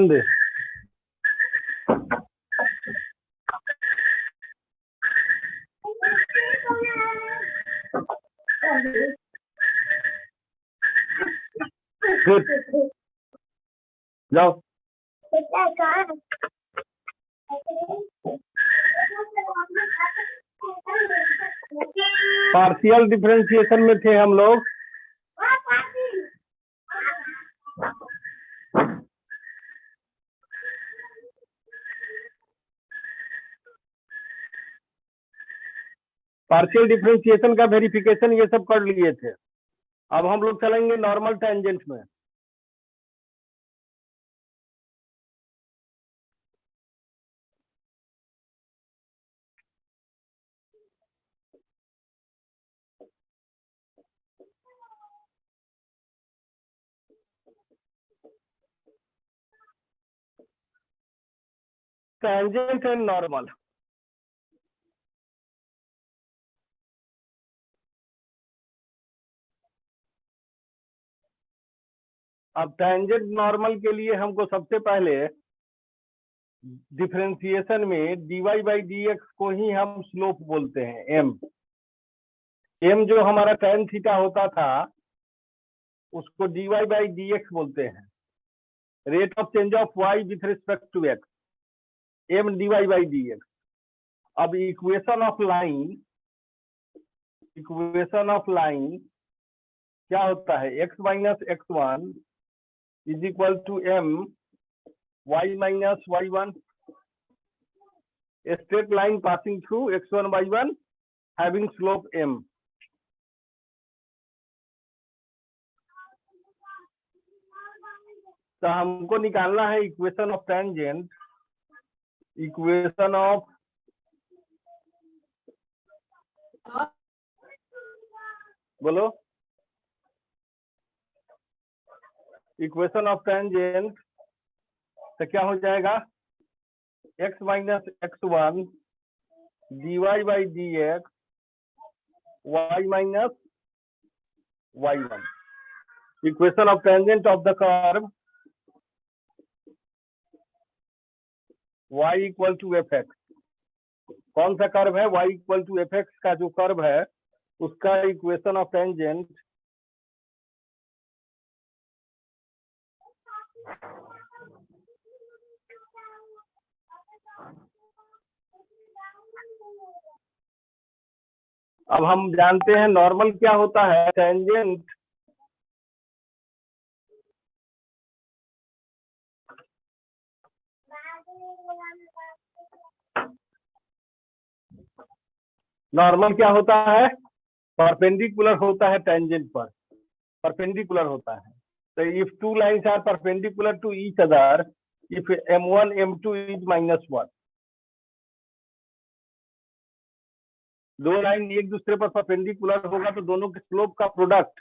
दे जाओ। Partial differentiation में थे हम लोग। पार्शियल डिफरेंशिएशन का वेरिफिकेशन ये सब कर लिए थे। अब हम लोग चलेंगे नॉर्मल टेंजेंट में। Tangent and normal. अब टेंजेंट नॉर्मल के लिए हमको सबसे पहले डिफरेंशिएशन में dy बाई डी एक्स को ही हम स्लोप बोलते हैं। एम जो हमारा tan थीटा होता था उसको dy बाई डी एक्स बोलते हैं। Rate of change of y with respect to x, M dy by D X. अब इक्वेशन ऑफ लाइन क्या होता है? x minus X one is equal to m y minus Y one. A straight line passing through x1 y1 having slope m। तो हमको निकालना है equation of tangent. Equation of बोलो। Equation of tangent तो क्या हो जाएगा? x minus X one dy by D X y minus Y one. Equation of tangent of the curve y equal to F X. कौन सा curve है? y equal to F X का जो curve है उसका इक्वेशन ऑफ टेंजेंट अब हम जानते हैं नॉर्मल क्या होता है। टेंजेंट नॉर्मल क्या होता है? परपेंडिकुलर होता है टेंजेंट पर, परपेंडिकुलर होता है। तो if two lines are perpendicular to each other, if m1 m2 is minus one, दो लाइन एक दूसरे पर परपेंडिकुलर होगा तो दोनों के स्लोप का प्रोडक्ट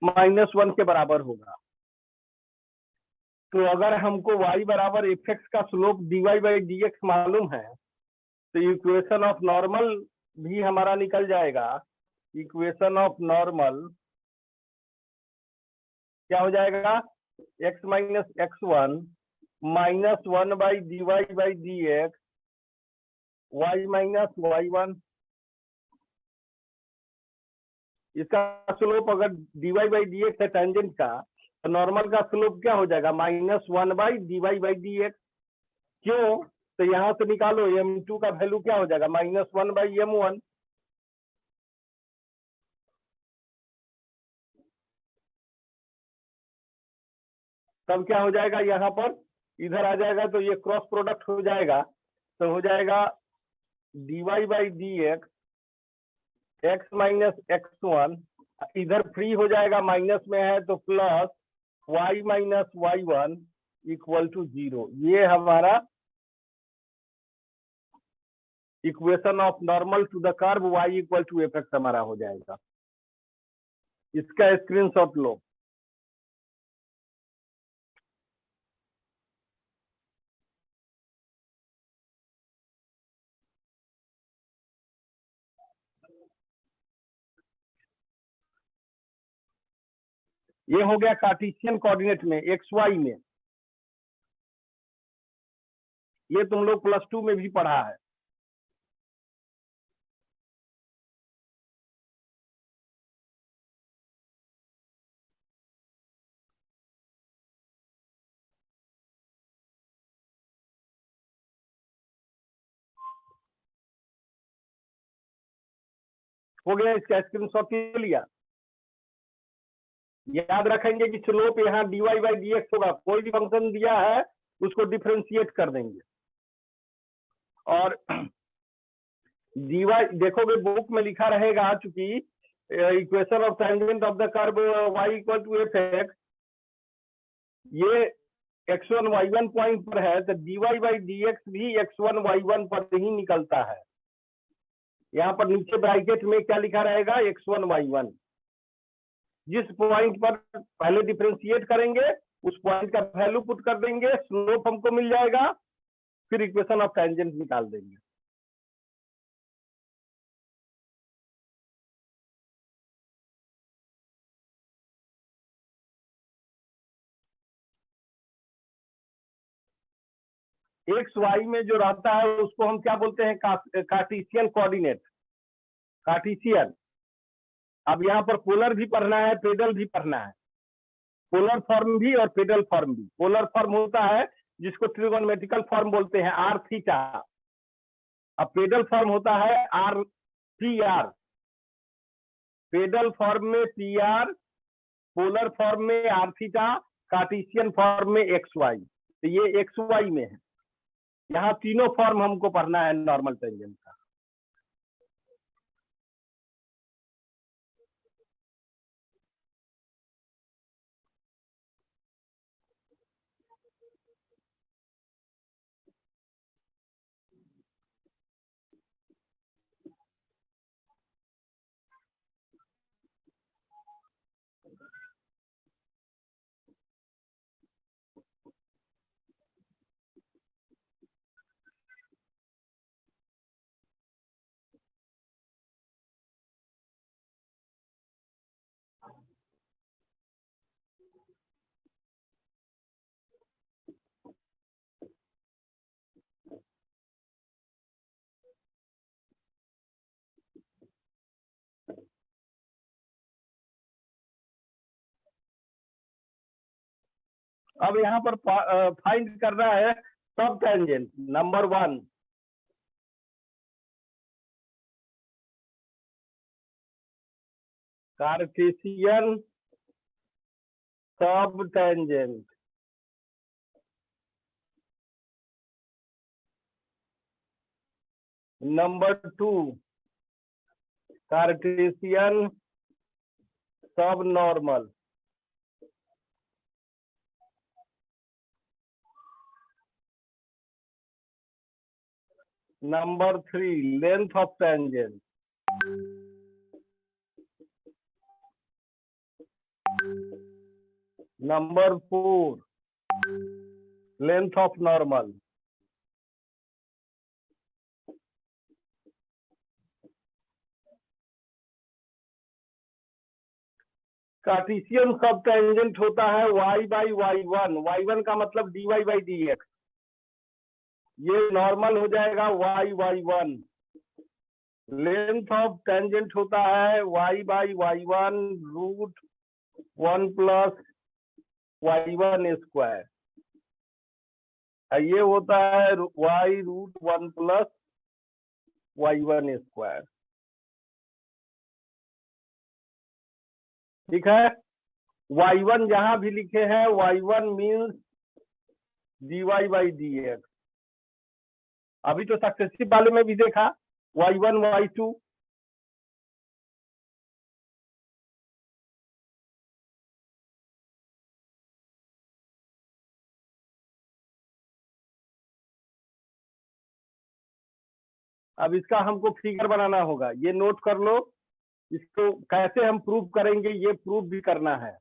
माइनस वन के बराबर होगा। तो अगर हमको y बराबर एफ एक्स का slope dy by D x मालूम है तो इक्वेशन ऑफ नॉर्मल भी हमारा निकल जाएगा। इक्वेशन ऑफ नॉर्मल क्या हो जाएगा? x minus X one minus one by dy by D X y minus Y one. इसका स्लोप अगर dy बाई डी एक्स है टेंजेंट का, तो नॉर्मल का स्लोप क्या हो जाएगा? Minus one by dy by D X. क्यों? तो यहां से निकालो m2 का वैल्यू क्या हो जाएगा? Minus one by m1। तब क्या हो जाएगा? यहाँ पर इधर आ जाएगा तो ये क्रॉस प्रोडक्ट हो जाएगा। तो हो जाएगा dy by D X X minus X one, इधर फ्री हो जाएगा, माइनस में है तो plus y minus Y one equal to zero. ये हमारा equation of normal to the curve y equal to F X हमारा हो जाएगा। इसका स्क्रीनशॉट लो। ये हो गया कार्टेशियन कोऑर्डिनेट में एक्स वाई में, ये तुम लोग +2 में भी पढ़ा है। हो गया, इसका स्क्रीनशॉट ले लिया। याद रखेंगे कि स्लोप यहाँ dy/dx होगा, कोई भी फंक्शन दिया है उसको डिफरेंशिएट कर देंगे। और dy देखोगे बुक में लिखा रहेगा, चूंकि equation of tangent of the curve y = f(x), ये x1 y1 पॉइंट पर है, तो dy/dx भी x1 y1 पर ही निकलता है। यहाँ पर नीचे ब्रैकेट में क्या लिखा रहेगा, x1 y1। जिस पॉइंट पर पहले डिफरेंशिएट करेंगे उस पॉइंट का वैल्यू पुट कर देंगे, स्लोप हमको मिल जाएगा, फिर इक्वेशन ऑफ टेंजेंट निकाल देंगे। एक्स वाई में जो रहता है उसको हम क्या बोलते हैं, कार्टेशियन कोऑर्डिनेट, कार्टेशियन। अब यहाँ पर पोलर भी पढ़ना है, पेडल भी पढ़ना है, पोलर फॉर्म भी और पेडल फॉर्म भी। पोलर फॉर्म होता है जिसको ट्रिगोनोमेट्रिकल फॉर्म बोलते हैं, आर थीटा। अब पेडल फॉर्म होता है R P R. Pedal form में पी आर, पोलर फॉर्म में आर थीटा, कार्टेशियन फॉर्म में एक्स वाई। तो ये एक्स वाई में है। यहाँ तीनों फॉर्म हमको पढ़ना है नॉर्मल टेंजेंट का। अब यहाँ पर फाइंड करना है सब टेंजेंट। नंबर 1, कार्टेशियन सब टेंजेंट। नंबर 2, कार्टेशियन सब normal. Number 3, length of tangent. Number 4, length of normal. Cartesian सब टेंजेंट होता है y/y1। y1 का मतलब dy/dx। ये नॉर्मल हो जाएगा y/y1। लेंथ ऑफ टेंजेंट होता है y/y1 √1 + y1²। ये होता है y√1 + y1²। ठीक है। y1 जहां भी लिखे हैं y1 मीन्स dy/dx। अभी तो सक्सेसिव वाले में भी देखा y1 y2। अब इसका हमको फिगर बनाना होगा, ये नोट कर लो। इसको कैसे हम प्रूव करेंगे, ये प्रूव भी करना है।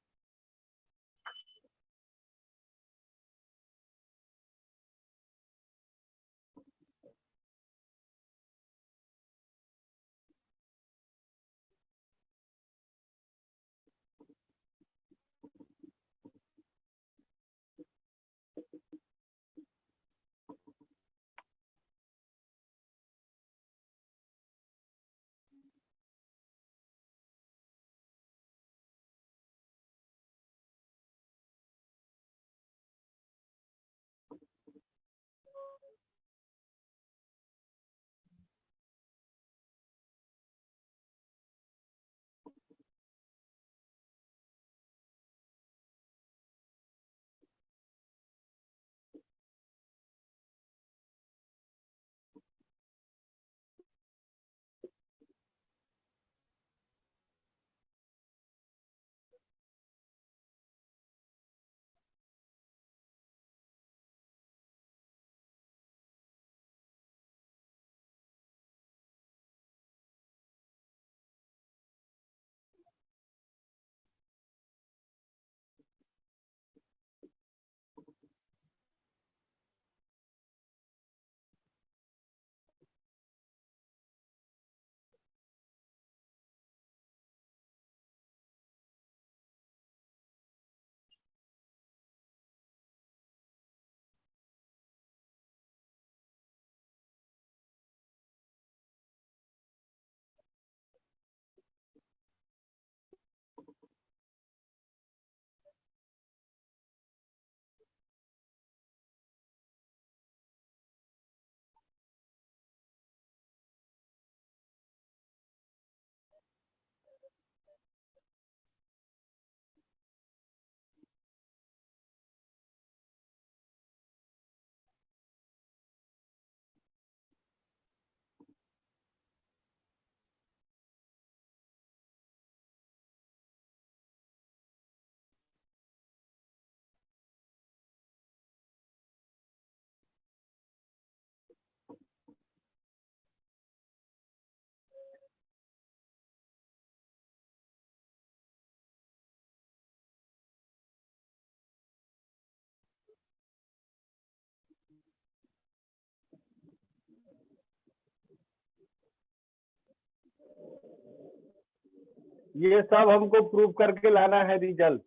ये सब हमको प्रूव करके लाना है रिजल्ट।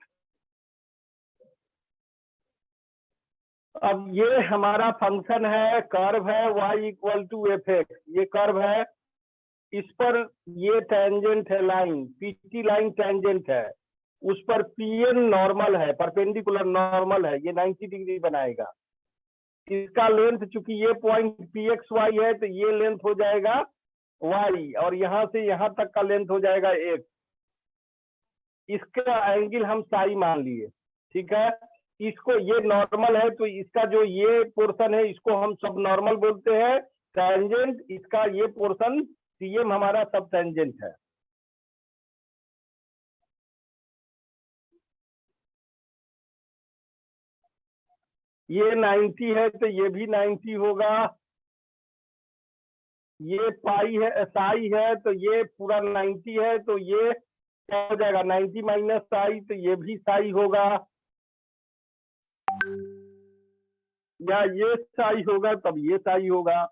अब ये हमारा फंक्शन है, कर्व है y equal to F X, ये कर्व है, इस पर ये टेंजेंट है लाइन, पीटी लाइन टेंजेंट है, उस पर पीएन नॉर्मल है, परपेंडिकुलर नॉर्मल है, ये 90 डिग्री बनाएगा। इसका लेंथ चूंकि ये पॉइंट पी एक्स वाई है तो ये लेंथ हो जाएगा y, और यहां से यहां तक का लेंथ हो जाएगा x। इसका एंगल हम साई मान लिए, ठीक है। इसको ये नॉर्मल है तो इसका जो ये पोर्शन है इसको हम सब नॉर्मल बोलते हैं, टेंजेंट इसका ये पोर्शन सीएम हमारा सब टेंजेंट है। ये 90 है तो ये भी 90 होगा, ये पाई है साई है तो ये पूरा 90 है, तो ये क्या हो जाएगा 90 माइनस साई, तो ये भी साई होगा, या ये साई होगा तब ये साई होगा।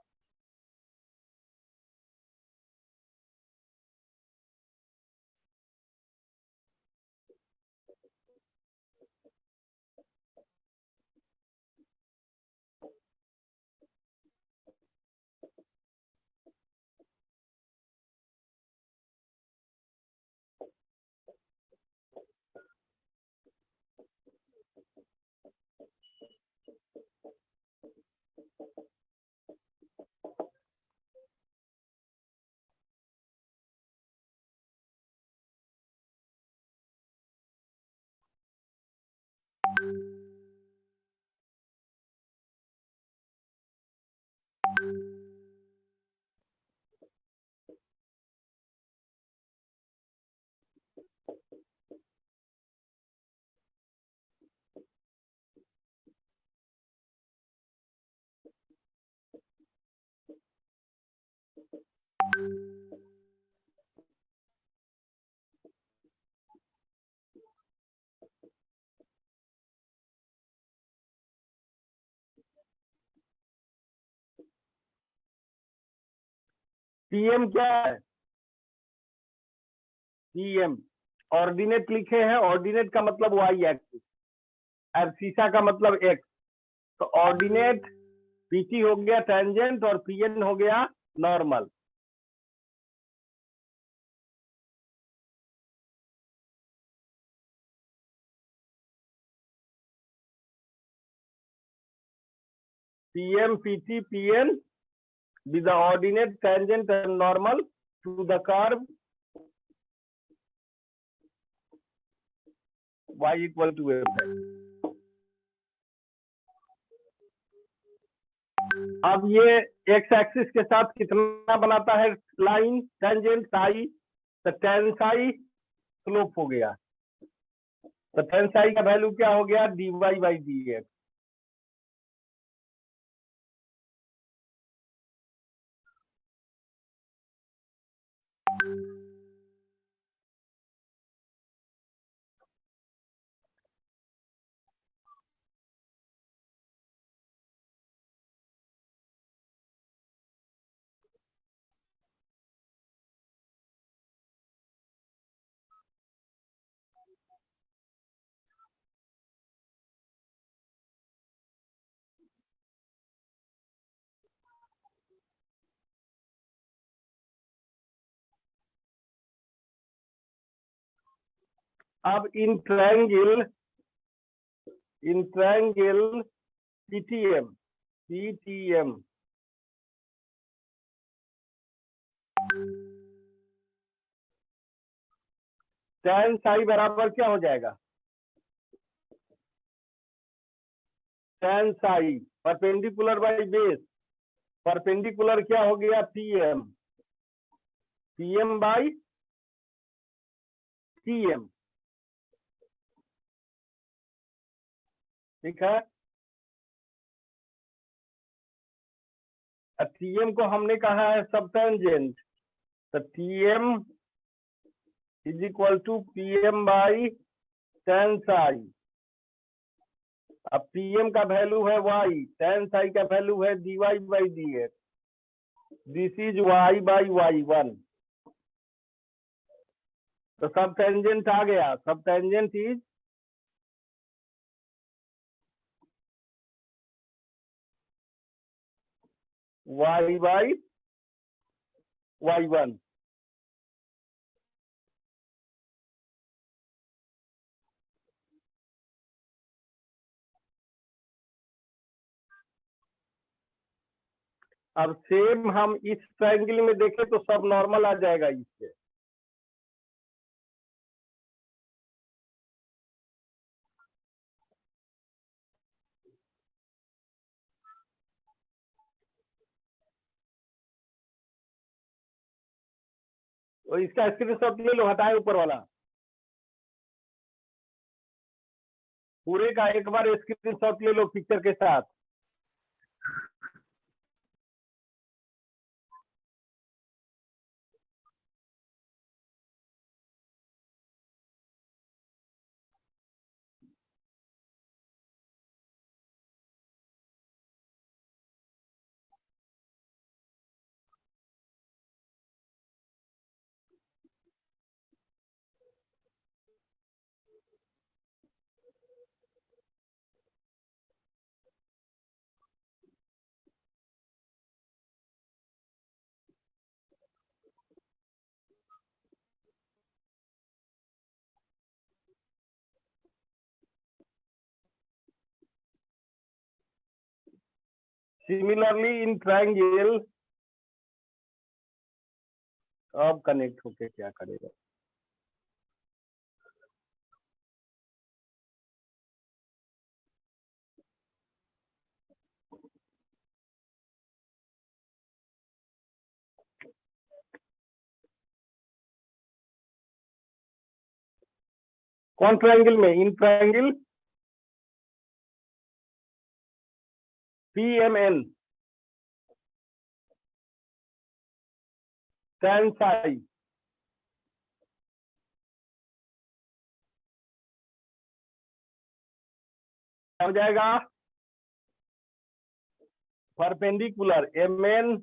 पीएम क्या है, पीएम ऑर्डिनेट लिखे हैं, ऑर्डिनेट का मतलब वाई एक्सिस, एब्सिसा का मतलब एक्स, तो ऑर्डिनेट पीटी हो गया टेंजेंट और पीएन हो गया normal. PM PT PN with the ordinate tangent and normal to the curve y equal to f है। अब ये एक्स एक्सिस के साथ कितना बनाता है लाइन टेंजेंट साई, तो टेन साई स्लोप हो गया, तो टेन साई का वैल्यू क्या हो गया dy बाई डी एक्स। अब in triangle PTM tan psi बराबर क्या हो जाएगा, tan psi perpendicular by base, perpendicular क्या हो गया पीएम, पीएम बाई सीएम, ठीक है। टीएम को हमने कहा है सब टेंजेंट, तो TM is equal to PM by tan psi. अब पीएम का वैल्यू है वाई, टेन साई का वैल्यू है dy by D x, this is y by y1। तो सब टेंजेंट आ गया, सब tangent is y by y1। अब सेम हम इस ट्रायंगल में देखें तो सब नॉर्मल आ जाएगा इससे। तो इसका स्क्रीनशॉट ले लो, हटाए ऊपर वाला पूरे का, एक बार स्क्रीनशॉट ले लो पिक्चर के साथ। सिमिलरली इन ट्रायंगल, अब कनेक्ट होके क्या करेगा। कौन ट्रायंगल में, इन ट्रायंगल PMN tan psi, क्या हो जाएगा, perpendicular MN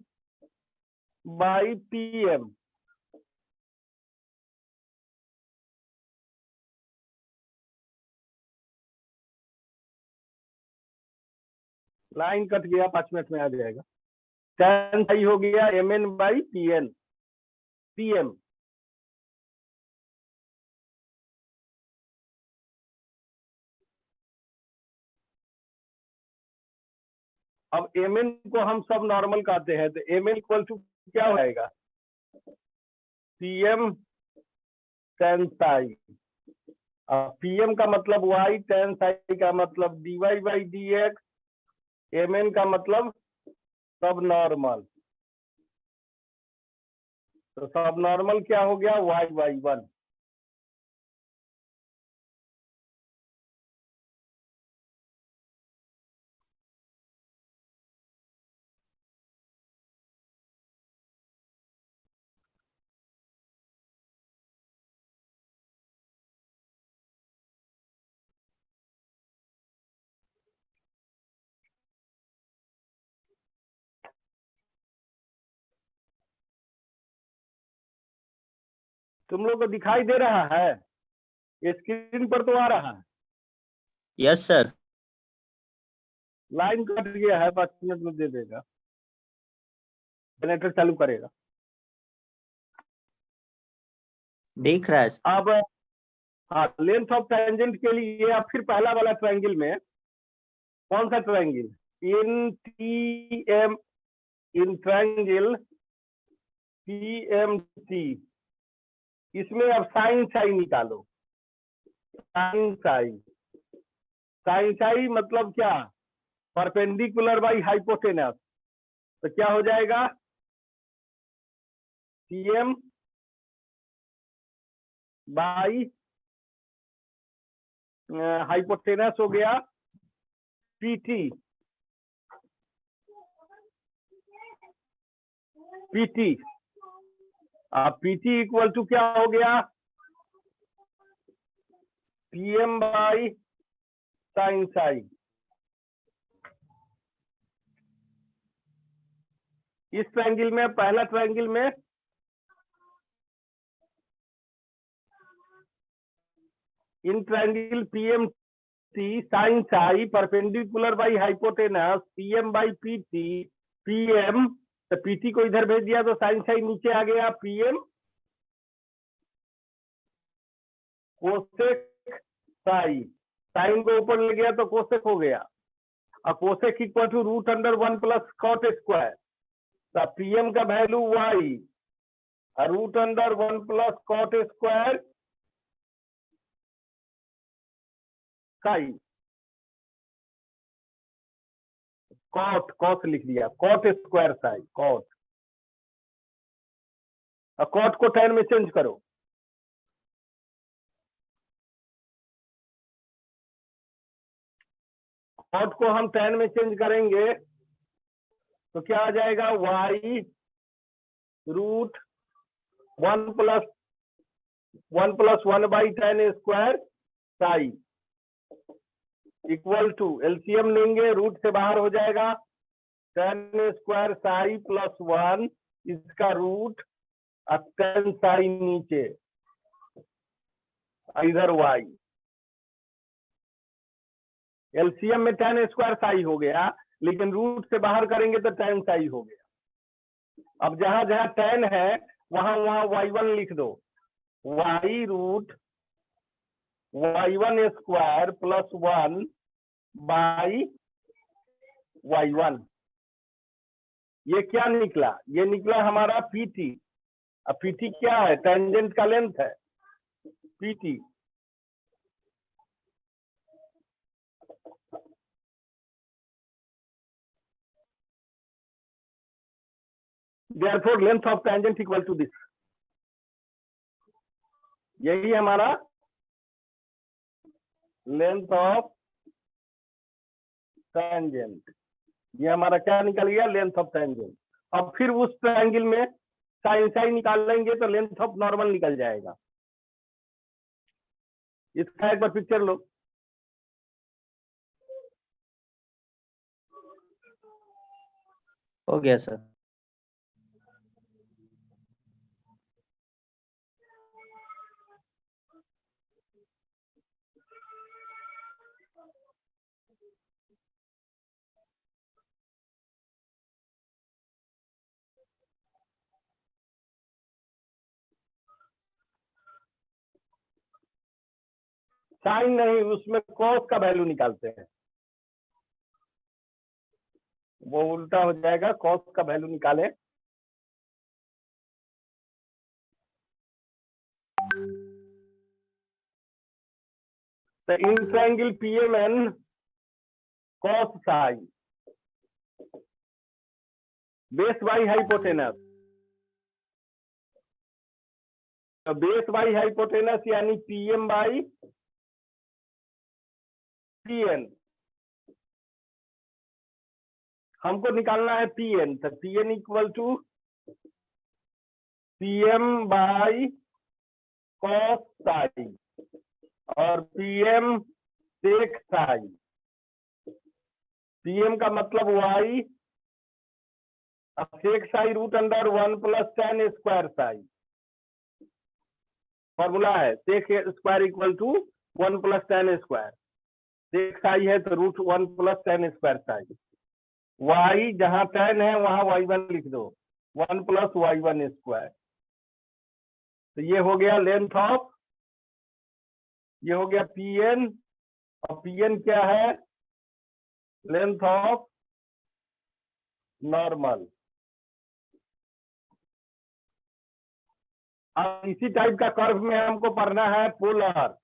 by PM। Line cut गया, 5 मिनट में आ जाएगा। tan psi हो गया MN बाई PM। अब MN को हम सब नॉर्मल कहते हैं, तो MN इक्वल टू क्या हो जाएगा, PM tan psi। PM का मतलब y, tan psi का मतलब dy बाई dx, MN का मतलब सब नॉर्मल। तो सब नॉर्मल क्या हो गया, y बाई 1। तुम लोग को दिखाई दे रहा है, स्क्रीन पर तो आ रहा है। Yes sir. लाइन कट गया है, 5 मिनट में दे देगा, जनरेटर चालू करेगा। दिख रहा है। अब हाँ, लेंथ ऑफ टेंजेंट के लिए अब फिर पहला वाला ट्रायंगल में, कौन सा triangle, in TM, in triangle PMT, इसमें अब साइन साई निकालो। साइन साई मतलब क्या, परपेंडिकुलर बाई हाइपोटेनस। तो क्या हो जाएगा, PM बाई हाइपोटेनस हो गया PT। PT इक्वल टू क्या हो गया, PM बाई साइन साई। इस ट्रायंगल में, पहला ट्रायंगल में in triangle PMT sin psi perpendicular by hypotenuse PM by PT PM, तो PT को इधर भेज दिया तो sin psi नीचे आ गया, PM कोसेक साई, साइन को ऊपर ले गया तो कोसेक हो गया, और cosec equal to root under 1 plus cot square, तो पीएम का value Y root under 1 plus cot square psi, cot cot लिख दिया, कॉट स्क्वायर साई कॉट, और कॉट को टैन में चेंज करो, कॉट को हम टैन में चेंज करेंगे तो क्या आ जाएगा, Y root 1 plus 1 by tan square psi equal to, LCM लेंगे रूट से बाहर हो जाएगा, टैन स्क्वायर साई प्लस 1 इसका रूट, टैन साई नीचे, इधर वाई, एलसीएम में टैन स्क्वायर साई हो गया, लेकिन रूट से बाहर करेंगे तो टैन साई हो गया। अब जहां जहां टैन है वहां वहां y1 लिख दो, y root y1 square plus 1 by y1, ये क्या निकला, ये निकला हमारा PT। अब PT क्या है, टेंजेंट का लेंथ है PT, therefore length of tangent equal to this, यही हमारा लेंथ ऑफ टेंजेंट, ये हमारा क्या निकल गया, लेंथ ऑफ टेंजेंट। अब फिर उस ट्रायंगल में साइन साई निकालेंगे तो लेंथ ऑफ नॉर्मल निकल जाएगा। इसका एक बार पिक्चर लो, हो गया सर। साइन नहीं, उसमें कॉस का वैल्यू निकालते हैं, वो उल्टा हो जाएगा, कॉस का वैल्यू निकाले, तो in triangle PMN cos psi base by hypotenuse, तो बेस बाई हाइपोटेनस यानी PM बाई PN, हमको निकालना है PN, तो PN equal to PM by cos psi और PM सेक साई, PM का मतलब y, sec psi root under 1 plus tan square psi, formula है sec square equal to 1 plus tan square, sec psi है तो root 1 plus tan square psi, y जहां tan है वहां y1 लिख दो, 1 प्लस y1 स्क्वायर, तो ये हो गया लेंथ ऑफ, ये हो गया PN, और PN क्या है, लेंथ ऑफ नॉर्मल। अब इसी टाइप का कर्व में हमको पढ़ना है पोलर,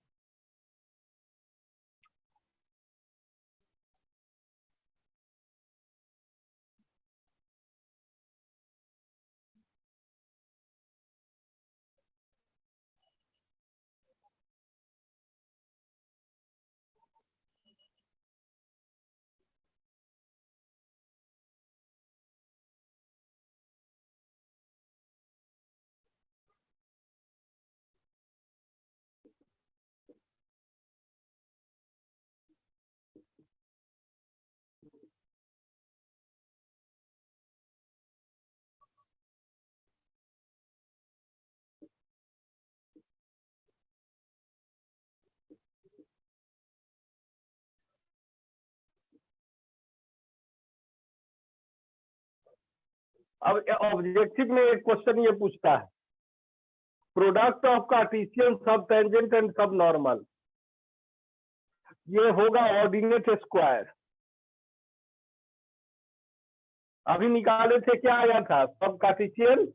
अब ऑब्जेक्टिव में एक क्वेश्चन ये पूछता है, प्रोडक्ट ऑफ कार्टेशियन सब टेंजेंट एंड सब नॉर्मल, ये होगा ऑर्डिनेट स्क्वायर। अभी निकाले थे, क्या आया था, सब कार्टेशियन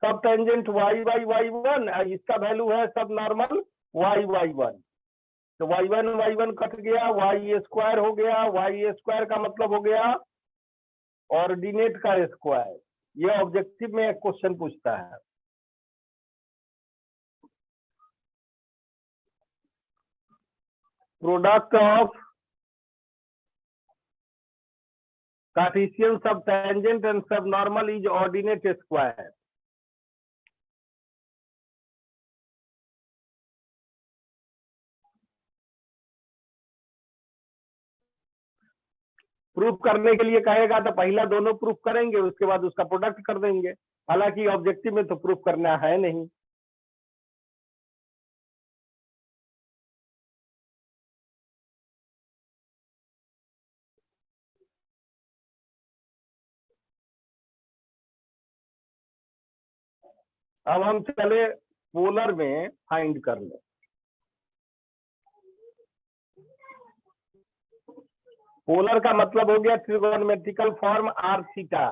सब tangent Y by Y one, इसका वैल्यू है सब नॉर्मल वाई वाई वन, तो वाई वन कट गया, वाई स्क्वायर हो गया, वाई स्क्वायर का मतलब हो गया ऑर्डिनेट का स्क्वायर। ये ऑब्जेक्टिव में एक क्वेश्चन पूछता है। प्रोडक्ट ऑफ कार्टेशियन सब टेंजेंट एंड सब normal is ordinate square. Proof करने के लिए कहेगा तो पहला दोनों प्रूफ करेंगे, उसके बाद उसका प्रोडक्ट कर देंगे। हालांकि ऑब्जेक्टिव में तो प्रूफ करना है नहीं। अब हम चले पोलर में फाइंड कर ले। पोलर का मतलब हो गया trigonometrical form R theta.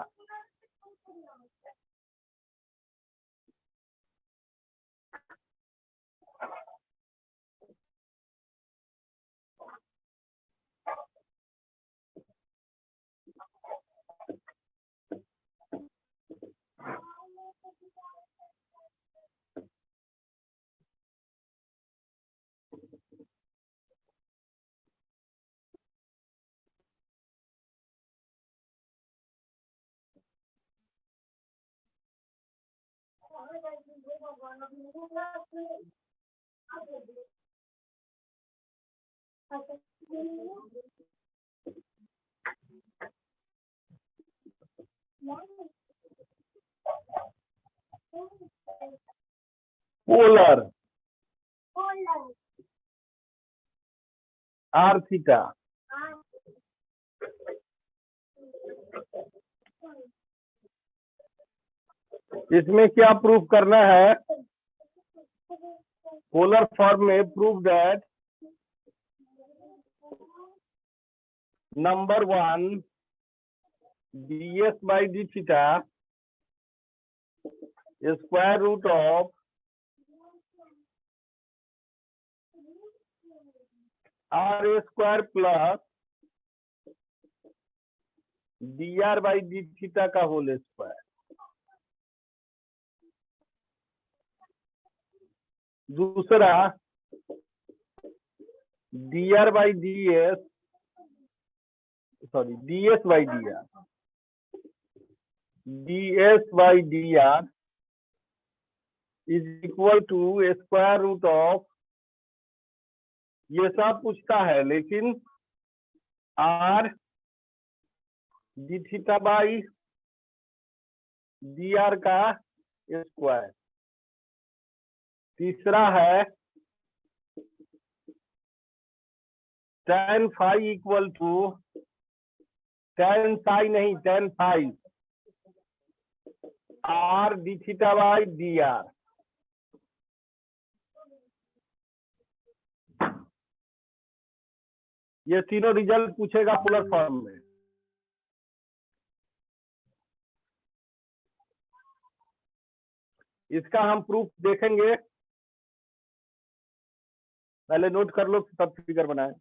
Polar R theta, इसमें क्या प्रूफ करना है? पोलर फॉर्म में proof that number one ds by d theta square root of R square plus dr by d theta का होल स्क्वायर। दूसरा dr by ds, sorry ds by dr, ds by dr is equal to square root of, ये सब पूछता है लेकिन r d theta by dr का square. तीसरा है tan phi equal to, tan psi नहीं tan phi, r d theta by dr। ये तीनों रिजल्ट पूछेगा पोलर फॉर्म में। इसका हम प्रूफ देखेंगे, पहले नोट कर लो तब फिगर बनाए।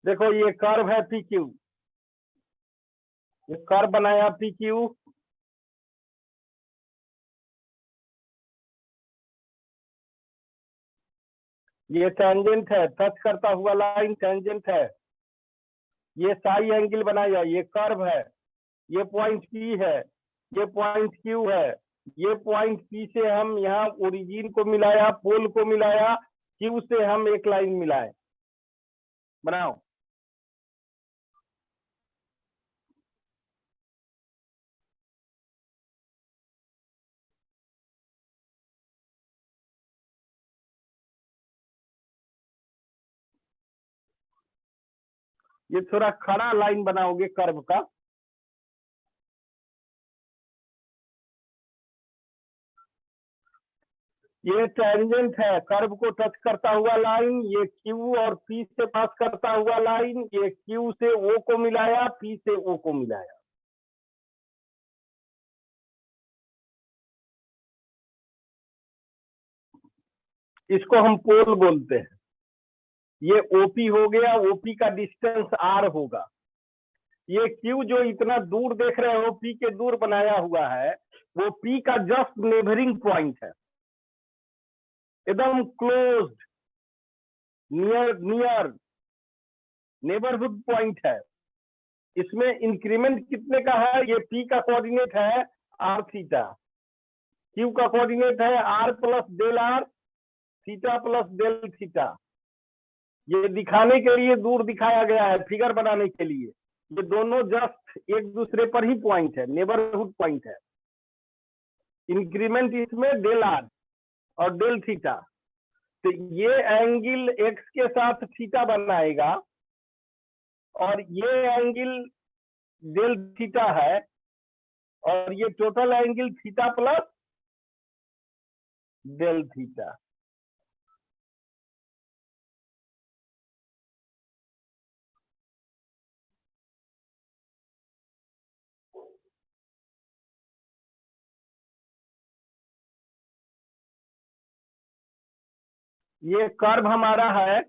देखो ये कर्व है पी क्यू, ये कर्व बनाया पी क्यू, ये टेंजेंट है, टच करता हुआ लाइन टेंजेंट है, ये साई एंगल बनाया, ये कर्व है, ये पॉइंट पी है, ये पॉइंट क्यू है, ये पॉइंट पी से हम यहाँ ओरिजिन को मिलाया, पोल को मिलाया, क्यू से हम एक लाइन मिलाए, बनाओ। ये थोड़ा खड़ा लाइन बनाओगे कर्व का, ये टेंजेंट है, कर्व को टच करता हुआ लाइन, ये क्यू और पी से पास करता हुआ लाइन, ये क्यू से ओ को मिलाया, पी से ओ को मिलाया। इसको हम पोल बोलते हैं। ये ओपी हो गया, ओपी का डिस्टेंस आर होगा। ये क्यू जो इतना दूर देख रहे हो, पी के दूर बनाया हुआ है, वो पी का जस्ट नेबरिंग पॉइंट है, एकदम closed, near near neighbourhood point है। इसमें इंक्रीमेंट कितने का है? ये पी का कोऑर्डिनेट है आर थीटा, क्यू का कोऑर्डिनेट है R plus del R, theta plus del theta. ये दिखाने के लिए दूर दिखाया गया है, फिगर बनाने के लिए। ये दोनों जस्ट एक दूसरे पर ही पॉइंट है, नेबरहुड पॉइंट है। इंक्रीमेंट इसमें डेल आर और डेल थीटा, तो ये एंगल एक्स के साथ थीटा बनाएगा और ये एंगल डेल थीटा है, और ये total angle theta plus del theta. ये कर्व हमारा है,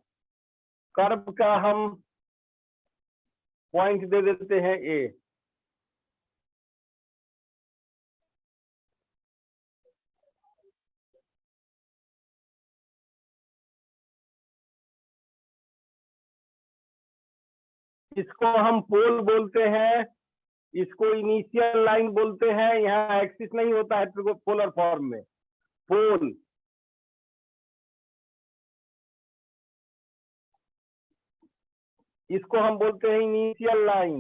कर्व का हम पॉइंट दे देते हैं ए। इसको हम पोल बोलते हैं, इसको इनिशियल लाइन बोलते हैं। यहाँ एक्सिस नहीं होता है पोलर फॉर्म में, पोल। इसको हम बोलते हैं इनिशियल लाइन।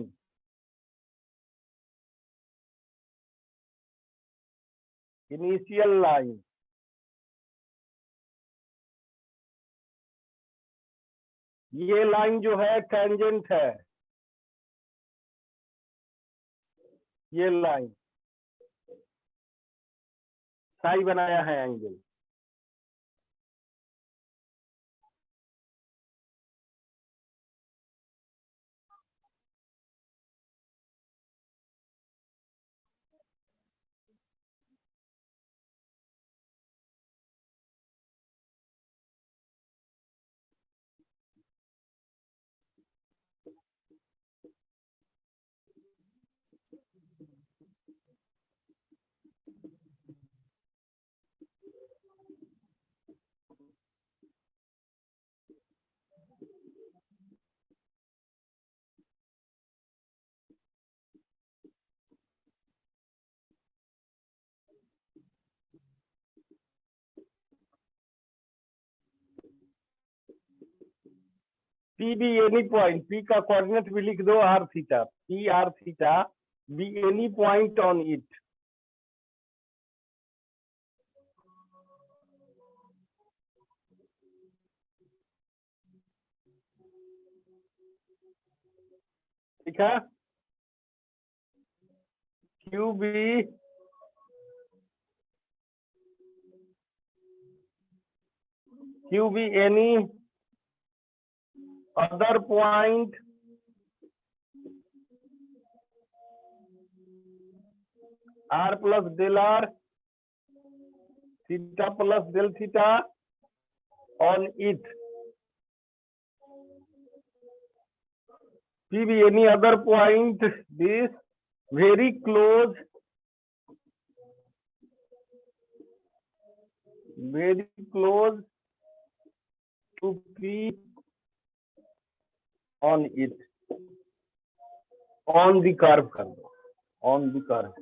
इनिशियल लाइन, ये लाइन जो है टेंजेंट है, ये लाइन साई बनाया है angle. P be any point, P का कोऑर्डिनेट भी लिख दो R theta, P R theta be any point on it. ठीक है, Q be any other point R plus del R, theta plus del theta on it. P be any other point this very close to P on it, on the curve कर दो, on the curve.